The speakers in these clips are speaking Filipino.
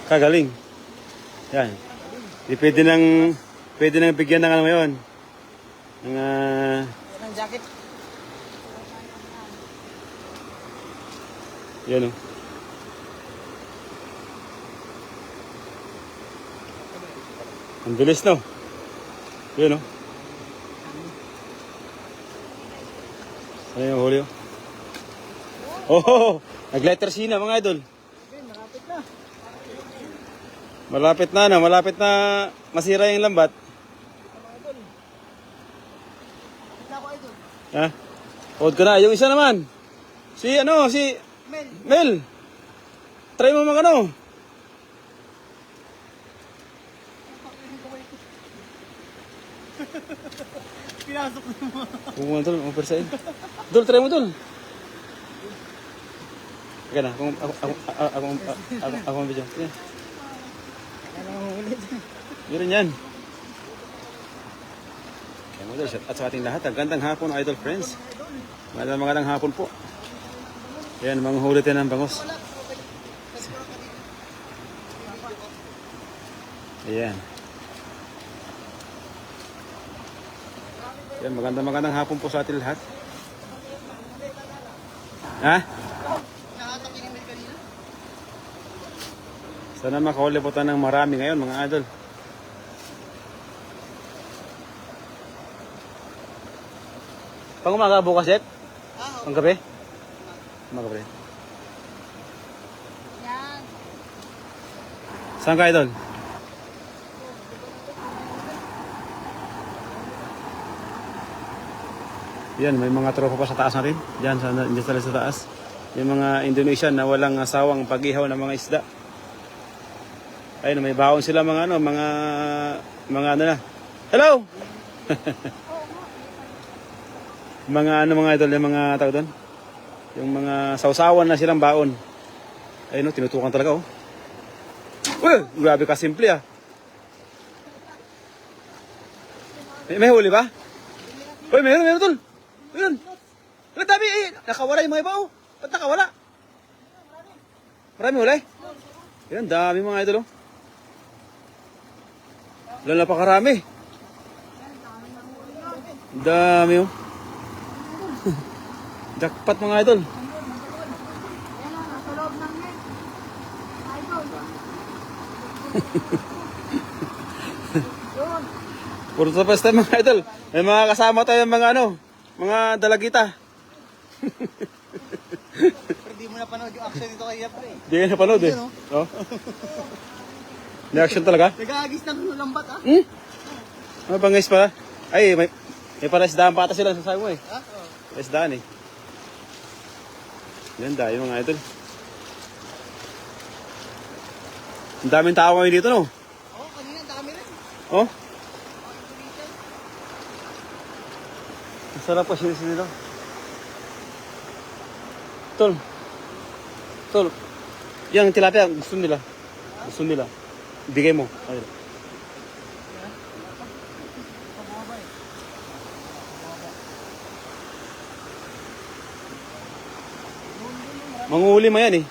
Kagaling. Yan. Di pwede nang bigyan ng ano ngayon. Ng jacket. Yan o. Ang bilis no. Yan o. Ano yung huli o? Oh, nag-letter C na mga idol. Okay, malapit na. Malapit na masira yung lambat. Ha? Hold ka na. Yung isa naman. Si Mel. Try mo mag ano. Pinasok na mo. Kung ano tol, overside. Dol, try mo dol. Teka na, ako ang video. Yan. Ano mo ulit? Yun yan. Kaya mo dol, at sa ating lahat, ang gandang hapon, idol friends. Magandang hapon po. Yan, mga huli tayo ng bangos. Ayan. Yan, magandang hapon po sa ating lahat. Ha? Sana makahuli po tayo ng marami ngayon, mga idol. Pang umaga bukas, Jet? Pang gabi? Umaga pa rin. Yan. Saan ka, idol? Yan, may mga tropa pa sa taas na rin. Diyan sa taas. Yung mga Indonesian na walang asawang pag-ihaw ng mga isda. Ayun, may baon sila mga ano na. Hello! mga idol, yung mga tao doon. Yung mga sausawan na silang baon. Ayun, no, tinutukan talaga, oh. Uy, grabe ka simple, ah. May huli ba? Uy, meron, tol. Ayun. Ang dami, nakawala yung mga iba, oh. Ba't nakawala? Marami huli? Ayun, dami mga idol, oh. Wala napakarami. Dami, oh. Jackpot mga idol. Puro sa first time mga idol. May mga kasama tayo mga mga dalagita. Hindi mo napanood yung action dito kay Yapre. Hindi ka napanood eh. Oh. May action talaga? Nag-aagis ng lambat ah. Ano bangis pala? Ay, may parasdaan pa ata sila sa sayo mo eh. Ha? Oo. Parasdaan eh. Yan dahil mga idol. Ang daming tao ngayon dito, no? Oo, kanina dami rin. Oh? Ang sarap pa sinis nila. Tol. Yang tilapia, gusto nila. Bigay mo. Ayun. Manguhuli mo yan eh.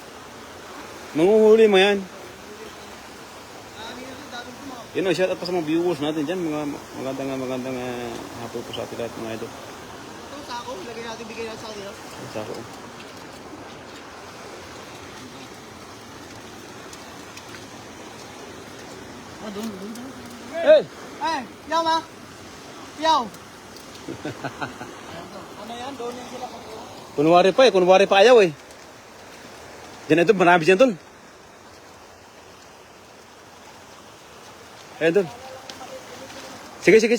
Yun o, shout out pa sa mga viewers natin dyan. Magandang hapon po sa atin lahat mga idol. Itong sako, lagay natin, bigay natin sa kanila. Sako. Ah, doon. Hey! Eh, yaw ma. Yaw. Ano yan? Doon yan sila pag Kunwari pa ayaw eh. Diyan ito, marami dyan tol. Ayan tol. Sige. Sige.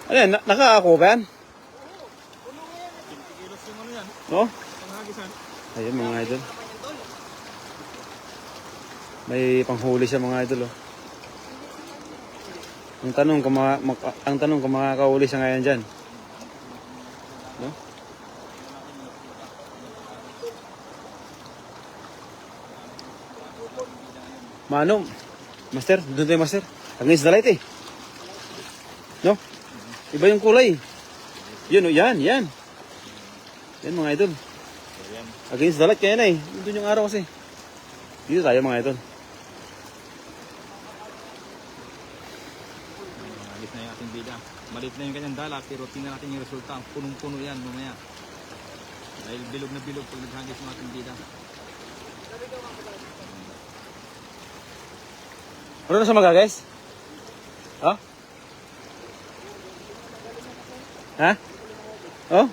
Ano yan? Nakakakuha ba yan? kilos yung ano yan. Oo? Panghagisan. Ayun mga idol. May panghuli siya mga idol. Oh. Ang tanong kung makakahuli siya ngayon dyan. No? Manong. Master, doon tayo master. Against the light eh. No? Iba yung kulay. Yun, oh, yan. Yan mga idol. Ayan. Against the light kaya na eh. Doon yung araw kasi. Dito tayo mga idol. Malit na yung ating bida. Malit na yung kanyang dala, pero tingnan natin yung resulta. Punong-puno yan mamaya. Dahil bilog na bilog pag naghagis ng ating bida. Ano na sa mga guys? Ha? Ha? Oh?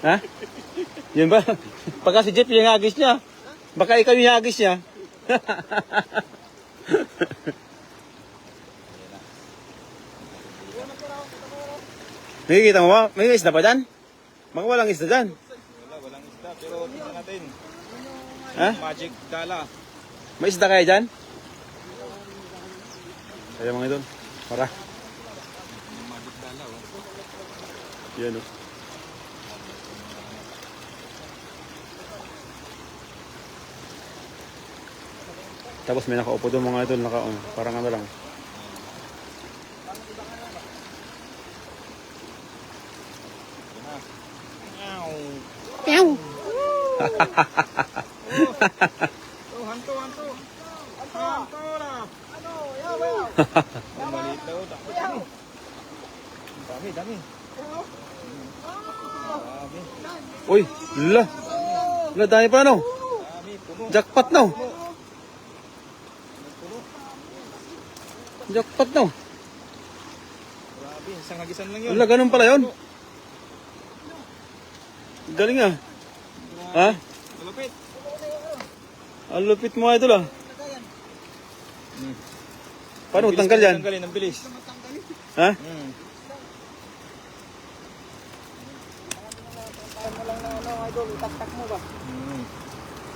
Ha? Yun ba? Pagka si Jeff yung hagis niya. Baka ikaw yung hagis niya. Nakikita mo ba? May isda pa dyan? Baka walang isda dyan. Walang isda, pero tingnan natin. Ha? Magic dala. May isda kaya dyan? Kaya mga idol. Para. Yung magic dala, oh. Yan o. Tapos may nakaupo doon mga idol. Parang ano lang. Meow. Oh, hanto. Hanto na. Ano? Yaw. Ang maliit daw. Dami. Dami. Uy! Lala! Lala, dami pa no? Dami, puno. Jackpot no? Jackpot no? Grabe, isang hagisan lang yun. Lala, ganun pala yun. Galing ah. Ha? Malapit. Ang lupit mo idol ah. Paano tanggal yan? Tanggalin, ang bilis. Ha?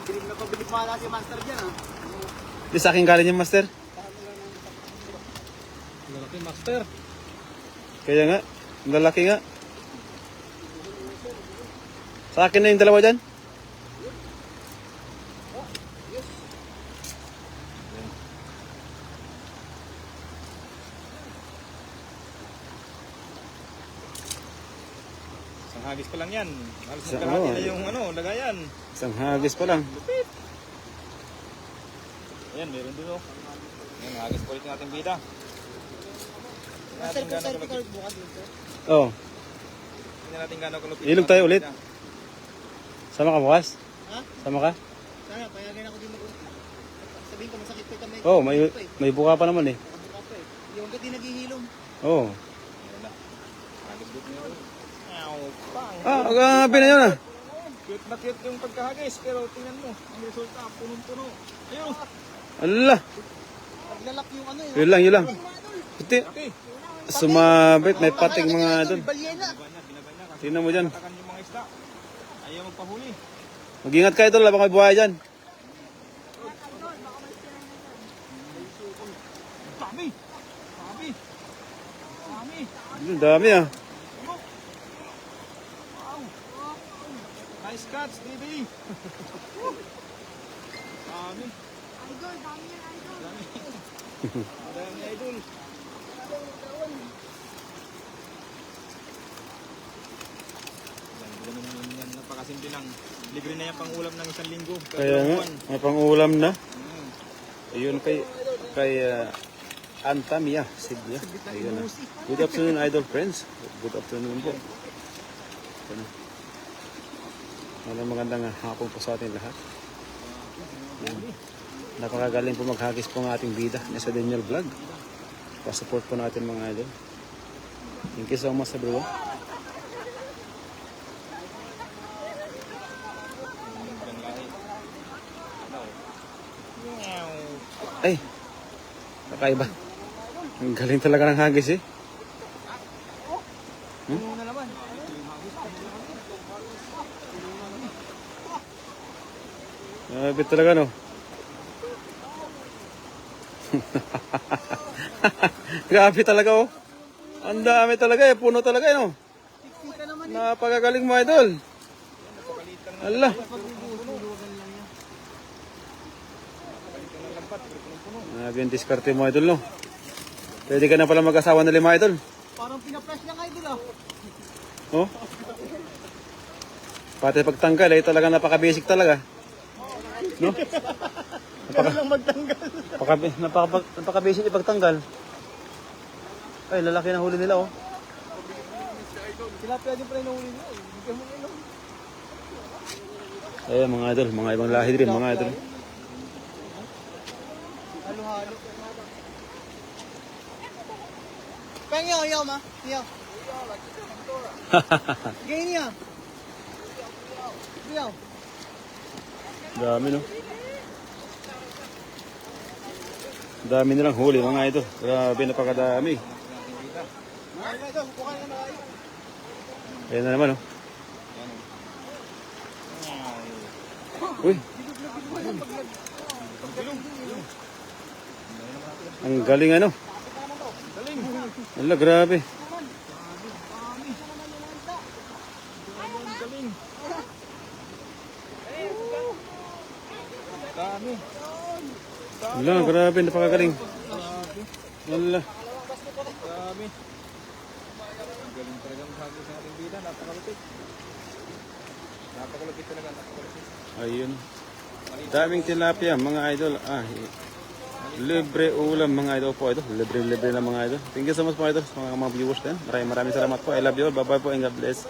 Bilib na pabilib mo si Master dyan, ha? Di sa akin galing yung master. Malaki, Master. Kaya nga. Ang lalaki nga. Sa akin na yung dalawa dyan. Isang hagis pa lang yan. Halos Isang- magkalahati oh. na yung lagayan. Isang hagis pa lang. Ayan, meron din, oh. Ayan, hagis po ulit yung ating bida. Tingnan natin gano'ng kalupit. Oh. Tingnan natin gano'ng kalupit. Ilog yung tayo ating ulit. bida. Sama ka bukas? Ha? Sama ka? Sana, payagan ako din sabihin ko masakit pa kamay. Oh, may buka pa naman eh. Nakabuka pa eh. Yung hanggat di naghihilom. Oh. Ayan na. Hagis din niya. Meow. Pang. Ah, agabi na yun ah. Cute na cute yung pagkahagis, pero tingnan mo, ang resulta, punong-puno. Ayun! Allah. Naglalak yung ano eh. Yun lang. Puti. Okay. Sumabit. May pating mga doon. Balyena. Binaba niya kasi Tingnan mo dyan. takan yung mga isda. Ayaw magpahuli. Mag-ingat kayo doon. Baka may buhay dyan. Dami! Dami! Dami! Ang dami ah. Wow! Nice catch, Didi! Dami! Idol, dami yan idol. Dami! Dami, idol! Ganun yan, napakasimple lang. Libre na yan pang ulam ng isang linggo. Kaya nga. May pang-ulam na. Mm. Ayun kay Antamia Sigya. Ayun na. Good afternoon idol friends. Good afternoon po. Ayun. Magandang hapon po sa ating lahat. Ayun. Napakagaling po maghagis po ng ating bida na sa Daniel Vlog. Pa-support po natin mga idol. Thank you so much everyone. Ay, kakaiba. Ang galing talaga ng hagis eh. Puno na naman. Grabe talaga no. Grabe talaga oh. Ang dami talaga eh. Puno talaga eh no. Siksika naman. Napakagaling mo idol. Allah. Pagbubuhulugan lang yan. Grabe yung diskarte mo, idol, no? Pwede ka na pala mag-asawa na 5, idol. Parang pina-flash lang idol ah. Oh? Pati pagtanggal, ay talaga napaka-basic talaga. No? Kaya lang magtanggal. Napaka-basic yung pagtanggal. Ay, lalaki na huli nila, oh. Tilapia din pala yung nahuli niya. Hindi ka mo ilong. Ay, mga idol, mga ibang lahi din, mga idol. Halo-halo. Peng yaw, yaw ma. Yaw. Gay niya. Yaw. Dami, no? Dami nilang huli, mga idol. Grabe, napakadami. Ay, idol, bukan na kayo. Ayan na naman, oh. Uy. Ang galing, ano? Ala, grabe. Dami. Ala, grabe, napakagaling. Ala. Dami. Ang galing talaga maghagis ng ating bida. Napakalupit. Napakalupit talaga. Napakalupit. Ayun. Daming tilapia, mga idol. Ah, libre ulam, mga idol po ito. Libre lang, mga idol. Thank you so much po, idol, sa mga viewers din. Maraming salamat po. I love you all. Bye-bye po and God bless.